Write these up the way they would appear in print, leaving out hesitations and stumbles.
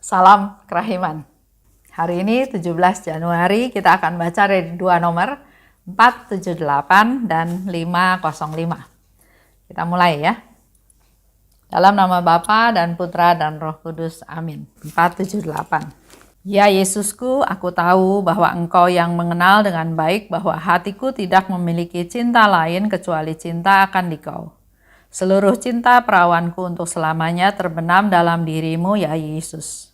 Salam kerahiman. Hari ini 17 Januari kita akan baca dari dua nomor 478 dan 505. Kita mulai ya. Dalam nama Bapa dan Putra dan Roh Kudus. Amin. 478. Ya Yesusku, aku tahu bahwa Engkau yang mengenal dengan baik bahwa hatiku tidak memiliki cinta lain kecuali cinta akan Dikau. Seluruh cinta perawanku untuk selamanya terbenam dalam dirimu ya Yesus.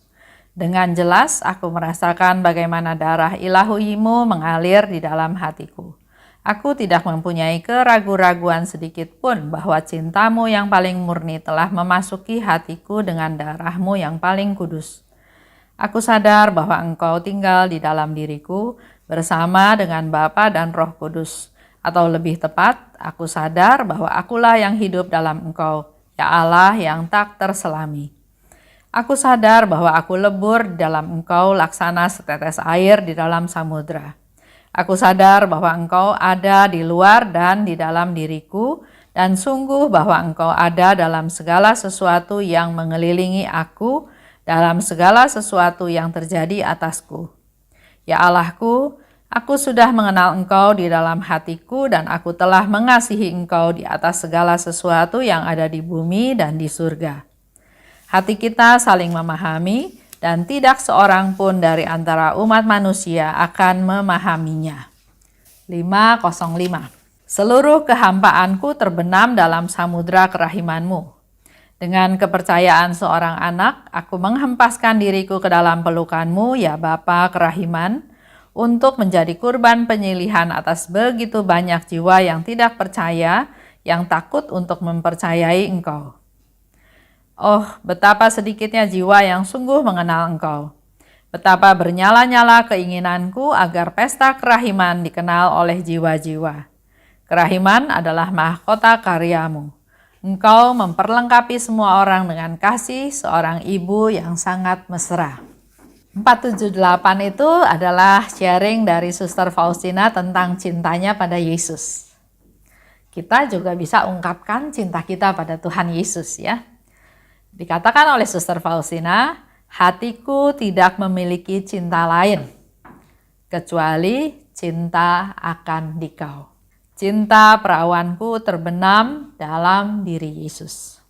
Dengan jelas aku merasakan bagaimana darah ilahimu mengalir di dalam hatiku. Aku tidak mempunyai keraguan-raguan sedikit pun bahwa cintamu yang paling murni telah memasuki hatiku dengan darahmu yang paling kudus. Aku sadar bahwa Engkau tinggal di dalam diriku bersama dengan Bapa dan Roh Kudus. Atau lebih tepat, aku sadar bahwa akulah yang hidup dalam Engkau, ya Allah yang tak terselami. Aku sadar bahwa aku lebur di dalam Engkau laksana setetes air di dalam samudra. Aku sadar bahwa Engkau ada di luar dan di dalam diriku, dan sungguh bahwa Engkau ada dalam segala sesuatu yang mengelilingi aku, dalam segala sesuatu yang terjadi atasku. Ya Allahku, aku sudah mengenal Engkau di dalam hatiku dan aku telah mengasihi Engkau di atas segala sesuatu yang ada di bumi dan di surga. Hati kita saling memahami dan tidak seorang pun dari antara umat manusia akan memahaminya. 505. Seluruh kehampaanku terbenam dalam samudra kerahimanmu. Dengan kepercayaan seorang anak, aku menghempaskan diriku ke dalam pelukanmu, ya Bapa kerahiman, untuk menjadi kurban penyilihan atas begitu banyak jiwa yang tidak percaya, yang takut untuk mempercayai Engkau. Oh, betapa sedikitnya jiwa yang sungguh mengenal Engkau. Betapa bernyala-nyala keinginanku agar pesta kerahiman dikenal oleh jiwa-jiwa. Kerahiman adalah mahkota karyamu. Engkau memperlengkapi semua orang dengan kasih seorang ibu yang sangat mesra. 478 itu adalah sharing dari Suster Faustina tentang cintanya pada Yesus. Kita juga bisa ungkapkan cinta kita pada Tuhan Yesus ya. Dikatakan oleh Suster Faustina, hatiku tidak memiliki cinta lain kecuali cinta akan Dikau. Cinta perawanku terbenam dalam diri Yesus.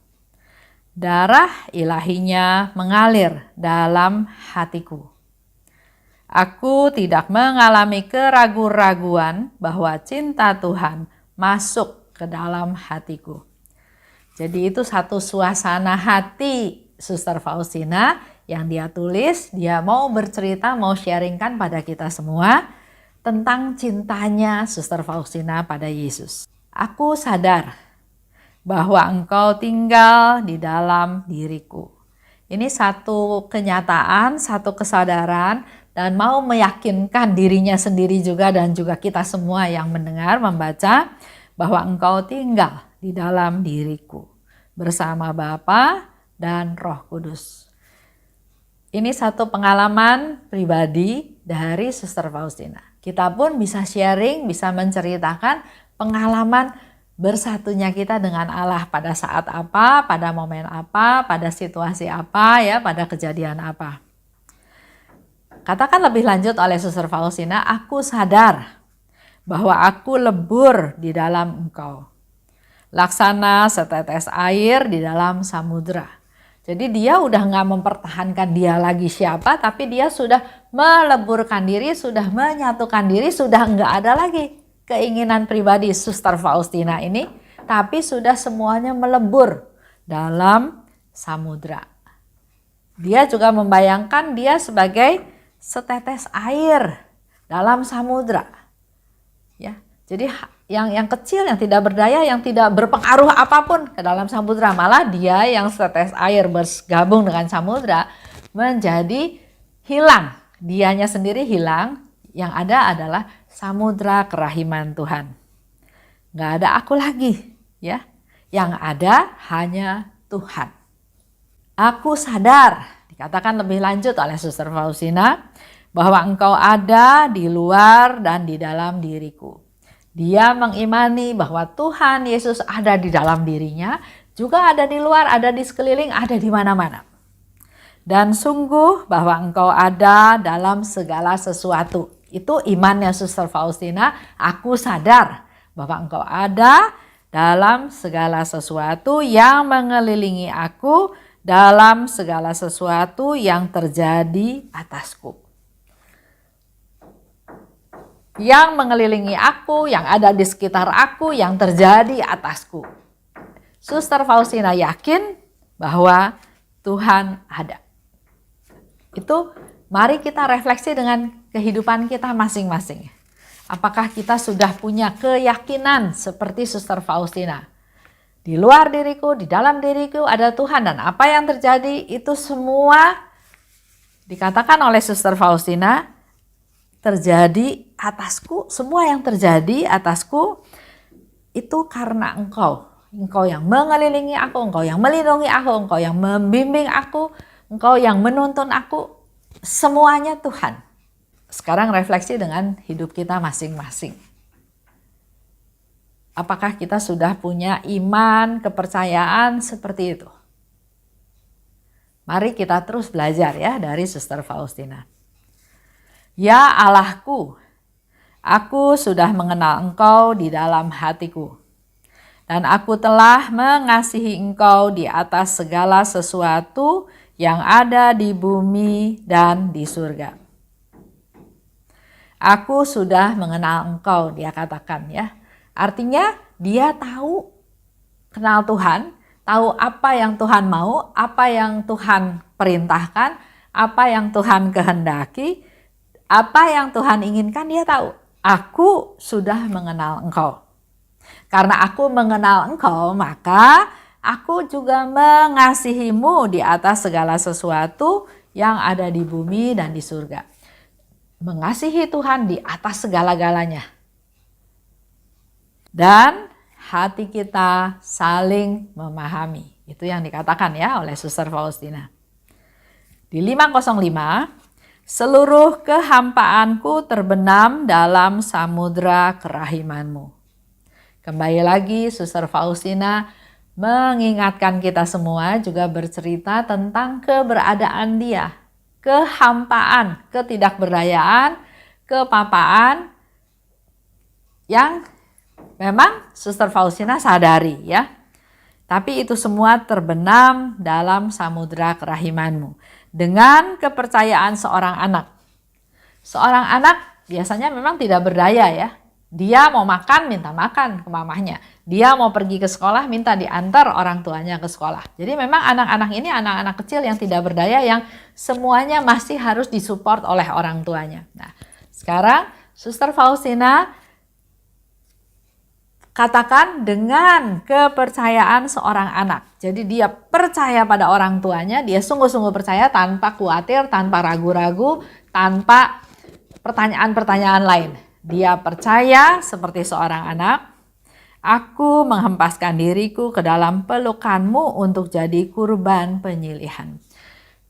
Darah ilahinya mengalir dalam hatiku. Aku tidak mengalami keraguan-raguan bahwa cinta Tuhan masuk ke dalam hatiku. Jadi itu satu suasana hati Suster Faustina yang dia tulis, dia mau bercerita, mau sharingkan pada kita semua tentang cintanya Suster Faustina pada Yesus. Aku sadar bahwa Engkau tinggal di dalam diriku. Ini satu kenyataan, satu kesadaran, dan mau meyakinkan dirinya sendiri juga dan juga kita semua yang mendengar, membaca, bahwa Engkau tinggal di dalam diriku bersama Bapa dan Roh Kudus. Ini satu pengalaman pribadi dari Suster Faustina. Kita pun bisa sharing, bisa menceritakan pengalaman bersatunya kita dengan Allah pada saat apa, pada momen apa, pada situasi apa ya, pada kejadian apa. Katakan lebih lanjut oleh Suster Faustina, aku sadar bahwa aku lebur di dalam Engkau. Laksana setetes air di dalam samudra. Jadi dia udah gak mempertahankan dia lagi siapa, tapi dia sudah meleburkan diri, sudah menyatukan diri, sudah gak ada lagi keinginan pribadi Suster Faustina ini, tapi sudah semuanya melebur dalam samudra. Dia juga membayangkan dia sebagai setetes air dalam samudra. Ya, jadi yang kecil, yang tidak berdaya, yang tidak berpengaruh apapun ke dalam samudra, malah dia yang setetes air bergabung dengan samudra menjadi hilang. Dianya sendiri hilang, yang ada adalah samudra kerahiman Tuhan. Gak ada aku lagi, ya. Yang ada hanya Tuhan. Aku sadar, dikatakan lebih lanjut oleh Suster Faustina, bahwa Engkau ada di luar dan di dalam diriku. Dia mengimani bahwa Tuhan Yesus ada di dalam dirinya, juga ada di luar, ada di sekeliling, ada di mana-mana. Dan sungguh bahwa Engkau ada dalam segala sesuatu. Itu imannya Suster Faustina. Aku sadar bahwa Engkau ada dalam segala sesuatu yang mengelilingi aku, dalam segala sesuatu yang terjadi atasku. Yang mengelilingi aku, yang ada di sekitar aku, yang terjadi atasku. Suster Faustina yakin bahwa Tuhan ada. Itu mari kita refleksi dengan kehidupan kita masing-masing. Apakah kita sudah punya keyakinan seperti Suster Faustina? Di luar diriku, di dalam diriku ada Tuhan, dan apa yang terjadi itu semua dikatakan oleh Suster Faustina terjadi atasku. Semua yang terjadi atasku itu karena Engkau. Engkau yang mengelilingi aku, Engkau yang melindungi aku, Engkau yang membimbing aku, Engkau yang menuntun aku, semuanya Tuhan. Sekarang refleksi dengan hidup kita masing-masing. Apakah kita sudah punya iman, kepercayaan seperti itu? Mari kita terus belajar ya dari Suster Faustina. Ya Allahku, aku sudah mengenal Engkau di dalam hatiku. Dan aku telah mengasihi Engkau di atas segala sesuatu yang ada di bumi dan di surga. Aku sudah mengenal Engkau, dia katakan ya. Artinya dia tahu, kenal Tuhan, tahu apa yang Tuhan mau, apa yang Tuhan perintahkan, apa yang Tuhan kehendaki, apa yang Tuhan inginkan, dia tahu. Aku sudah mengenal Engkau. Karena aku mengenal Engkau, maka aku juga mengasihimu di atas segala sesuatu yang ada di bumi dan di surga. Mengasihi Tuhan di atas segala-galanya. Dan hati kita saling memahami. Itu yang dikatakan ya oleh Suster Faustina. Di 505, seluruh kehampaanku terbenam dalam samudra kerahimanmu. Kembali lagi Suster Faustina mengingatkan kita semua, juga bercerita tentang keberadaan dia, kehampaan, ketidakberdayaan, kepapaan yang memang Suster Faustina sadari ya. Tapi itu semua terbenam dalam samudra kerahimanmu. Dengan kepercayaan seorang anak. Seorang anak biasanya memang tidak berdaya ya. Dia mau makan, minta makan ke mamahnya. Dia mau pergi ke sekolah, minta diantar orang tuanya ke sekolah. Jadi memang anak-anak ini anak-anak kecil yang tidak berdaya, yang semuanya masih harus disupport oleh orang tuanya. Nah, sekarang Suster Faustina katakan dengan kepercayaan seorang anak. Jadi dia percaya pada orang tuanya, dia sungguh-sungguh percaya tanpa khawatir, tanpa ragu-ragu, tanpa pertanyaan-pertanyaan lain. Dia percaya seperti seorang anak, aku menghempaskan diriku ke dalam pelukanmu untuk jadi kurban penyilihan.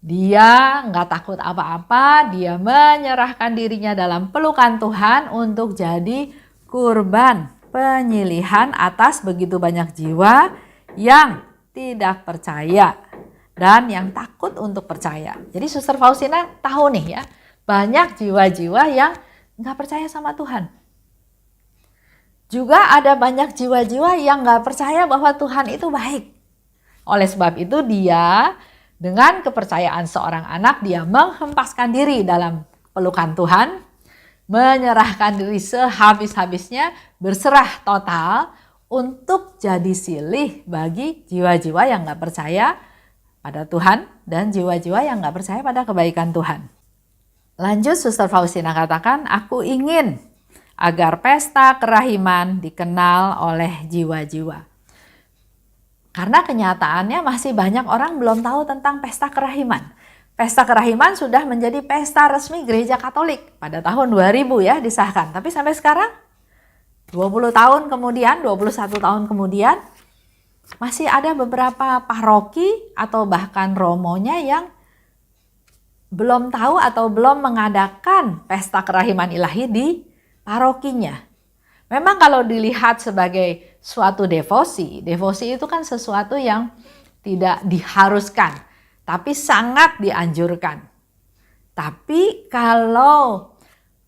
Dia nggak takut apa-apa, dia menyerahkan dirinya dalam pelukan Tuhan untuk jadi kurban penyilihan atas begitu banyak jiwa yang tidak percaya dan yang takut untuk percaya. Jadi Suster Faustina tahu nih ya, banyak jiwa-jiwa yang nggak percaya sama Tuhan. Juga ada banyak jiwa-jiwa yang nggak percaya bahwa Tuhan itu baik. Oleh sebab itu dia dengan kepercayaan seorang anak, dia menghempaskan diri dalam pelukan Tuhan, menyerahkan diri sehabis-habisnya, berserah total untuk jadi silih bagi jiwa-jiwa yang nggak percaya pada Tuhan dan jiwa-jiwa yang nggak percaya pada kebaikan Tuhan. Lanjut Suster Faustina katakan, aku ingin agar pesta kerahiman dikenal oleh jiwa-jiwa. Karena kenyataannya masih banyak orang belum tahu tentang pesta kerahiman. Pesta kerahiman sudah menjadi pesta resmi Gereja Katolik pada tahun 2000 ya disahkan. Tapi sampai sekarang 20 tahun kemudian, 21 tahun kemudian masih ada beberapa paroki atau bahkan romonya yang belum tahu atau belum mengadakan pesta kerahiman ilahi di parokinya. Memang kalau dilihat sebagai suatu devosi, devosi itu kan sesuatu yang tidak diharuskan. tapi sangat dianjurkan. Tapi kalau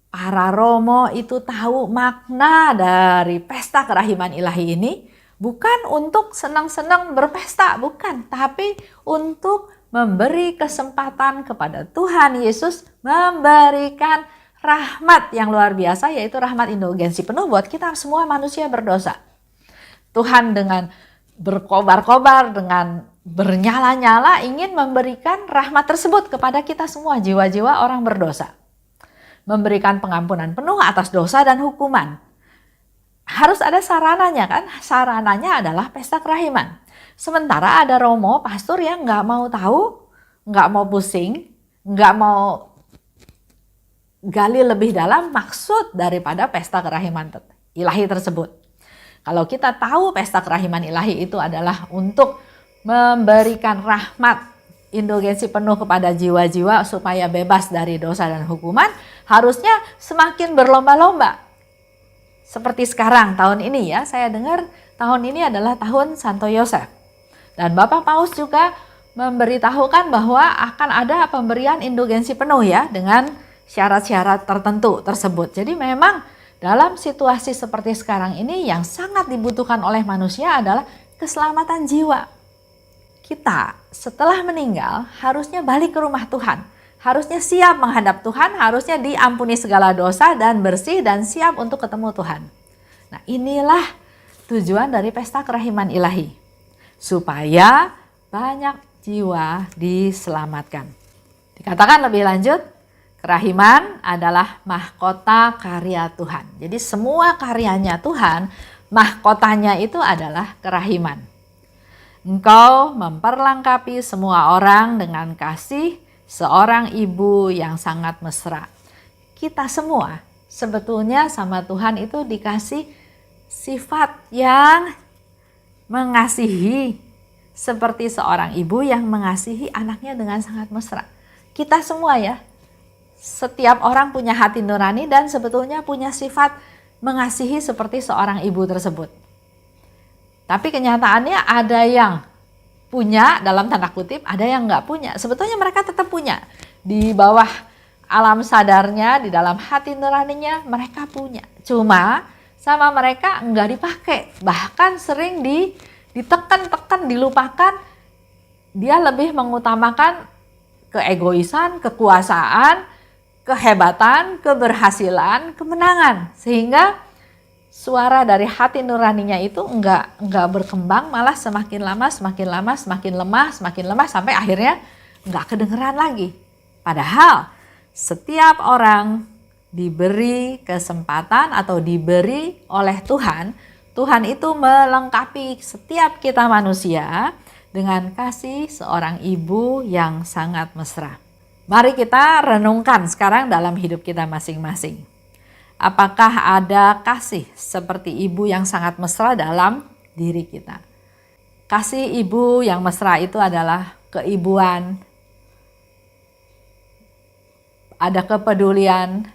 para romo itu tahu makna dari pesta kerahiman ilahi ini, bukan untuk senang-senang berpesta, bukan, tapi untuk memberi kesempatan kepada Tuhan Yesus memberikan rahmat yang luar biasa, yaitu rahmat indulgensi penuh buat kita semua manusia berdosa. Tuhan dengan berkobar-kobar, dengan bernyala-nyala ingin memberikan rahmat tersebut kepada kita semua jiwa-jiwa orang berdosa. Memberikan pengampunan penuh atas dosa dan hukuman. Harus ada sarananya kan? Sarananya adalah pesta kerahiman. Sementara ada romo, pastor yang nggak mau tahu, nggak mau pusing, nggak mau gali lebih dalam maksud daripada pesta kerahiman ilahi tersebut. Kalau kita tahu pesta kerahiman ilahi itu adalah untuk memberikan rahmat indulgensi penuh kepada jiwa-jiwa supaya bebas dari dosa dan hukuman, harusnya semakin berlomba-lomba. Seperti sekarang tahun ini ya, saya dengar tahun ini adalah tahun Santo Yosef. Dan Bapak Paus juga memberitahukan bahwa akan ada pemberian indulgensi penuh ya dengan syarat-syarat tertentu tersebut. Jadi memang dalam situasi seperti sekarang ini yang sangat dibutuhkan oleh manusia adalah keselamatan jiwa. Kita setelah meninggal harusnya balik ke rumah Tuhan. Harusnya siap menghadap Tuhan, harusnya diampuni segala dosa dan bersih dan siap untuk ketemu Tuhan. Nah, inilah tujuan dari pesta kerahiman ilahi. Supaya banyak jiwa diselamatkan. Dikatakan lebih lanjut, kerahiman adalah mahkota karya Tuhan. Jadi semua karyanya Tuhan, mahkotanya itu adalah kerahiman. Engkau memperlengkapi semua orang dengan kasih seorang ibu yang sangat mesra. Kita semua sebetulnya sama Tuhan itu dikasih sifat yang mengasihi, seperti seorang ibu yang mengasihi anaknya dengan sangat mesra. Kita semua ya, setiap orang punya hati nurani dan sebetulnya punya sifat mengasihi seperti seorang ibu tersebut. Tapi kenyataannya ada yang punya dalam tanda kutip, ada yang nggak punya. Sebetulnya mereka tetap punya. Di bawah alam sadarnya, di dalam hati nuraninya mereka punya. Cuma sama mereka nggak dipakai. Bahkan sering ditekan-tekan, dilupakan. Dia lebih mengutamakan keegoisan, kekuasaan, kehebatan, keberhasilan, kemenangan. Sehingga suara dari hati nuraninya itu enggak berkembang, malah semakin lama semakin lemah sampai akhirnya enggak kedengeran lagi. Padahal setiap orang diberi kesempatan atau diberi oleh Tuhan, Tuhan itu melengkapi setiap kita manusia dengan kasih seorang ibu yang sangat mesra. Mari kita renungkan sekarang dalam hidup kita masing-masing. Apakah ada kasih seperti ibu yang sangat mesra dalam diri kita? Kasih ibu yang mesra itu adalah keibuan, ada kepedulian,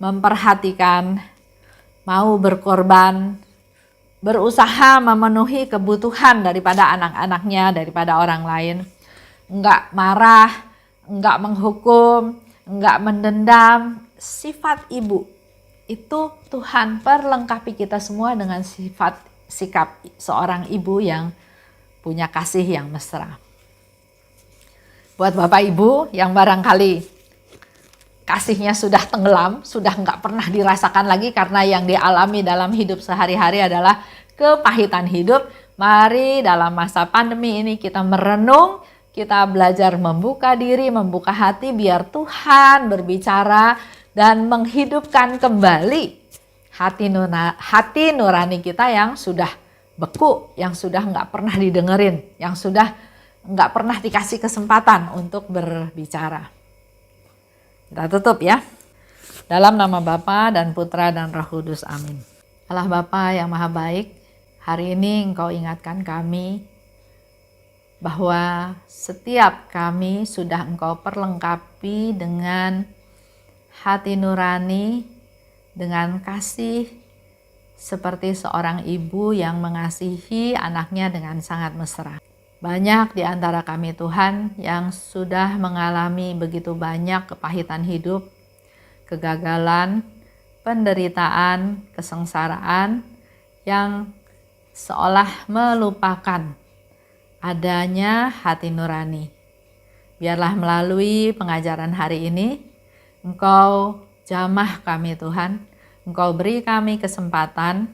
memperhatikan, mau berkorban, berusaha memenuhi kebutuhan daripada anak-anaknya, daripada orang lain. Enggak marah, enggak menghukum, enggak mendendam. Sifat ibu itu Tuhan perlengkapi kita semua dengan sikap seorang ibu yang punya kasih yang mesra. Buat Bapak Ibu yang barangkali kasihnya sudah tenggelam, sudah nggak pernah dirasakan lagi karena yang dialami dalam hidup sehari-hari adalah kepahitan hidup. Mari dalam masa pandemi ini kita merenung, kita belajar membuka diri, membuka hati biar Tuhan berbicara dan menghidupkan kembali hati nurani kita yang sudah beku, yang sudah nggak pernah didengerin, yang sudah nggak pernah dikasih kesempatan untuk berbicara. Kita tutup ya. Dalam nama Bapa dan Putra dan Roh Kudus, amin. Allah Bapa yang Maha Baik, hari ini Engkau ingatkan kami bahwa setiap kami sudah Engkau perlengkapi dengan hati nurani, dengan kasih seperti seorang ibu yang mengasihi anaknya dengan sangat mesra. Banyak di antara kami Tuhan yang sudah mengalami begitu banyak kepahitan hidup, kegagalan, penderitaan, kesengsaraan yang seolah melupakan adanya hati nurani. Biarlah melalui pengajaran hari ini, Engkau jamah kami Tuhan, Engkau beri kami kesempatan,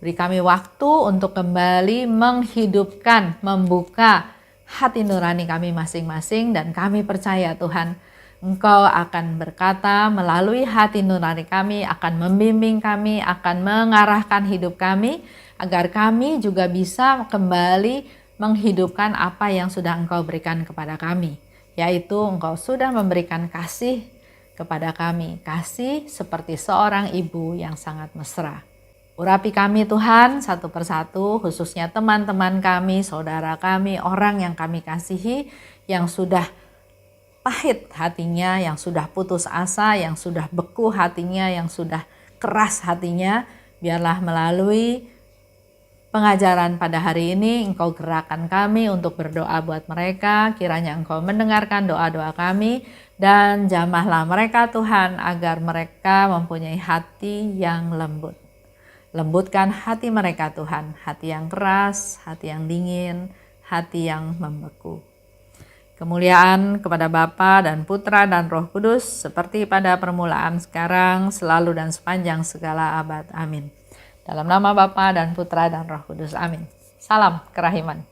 beri kami waktu untuk kembali menghidupkan, membuka hati nurani kami masing-masing, dan kami percaya Tuhan, Engkau akan berkata melalui hati nurani kami, akan membimbing kami, akan mengarahkan hidup kami, agar kami juga bisa kembali menghidupkan apa yang sudah Engkau berikan kepada kami, yaitu Engkau sudah memberikan kasih kepada kami, kasih seperti seorang ibu yang sangat mesra. Urapi kami Tuhan satu persatu, khususnya teman-teman kami, saudara kami, orang yang kami kasihi, yang sudah pahit hatinya, yang sudah putus asa, yang sudah beku hatinya, yang sudah keras hatinya. Biarlah melalui pengajaran pada hari ini Engkau gerakkan kami untuk berdoa buat mereka. Kiranya Engkau mendengarkan doa-doa kami dan jamahlah mereka Tuhan, agar mereka mempunyai hati yang lembut. Lembutkan hati mereka Tuhan, hati yang keras, hati yang dingin, hati yang membeku. Kemuliaan kepada Bapa dan Putra dan Roh Kudus, seperti pada permulaan, sekarang, selalu, dan sepanjang segala abad. Amin. Dalam nama Bapa dan Putra dan Roh Kudus. Amin. Salam kerahiman.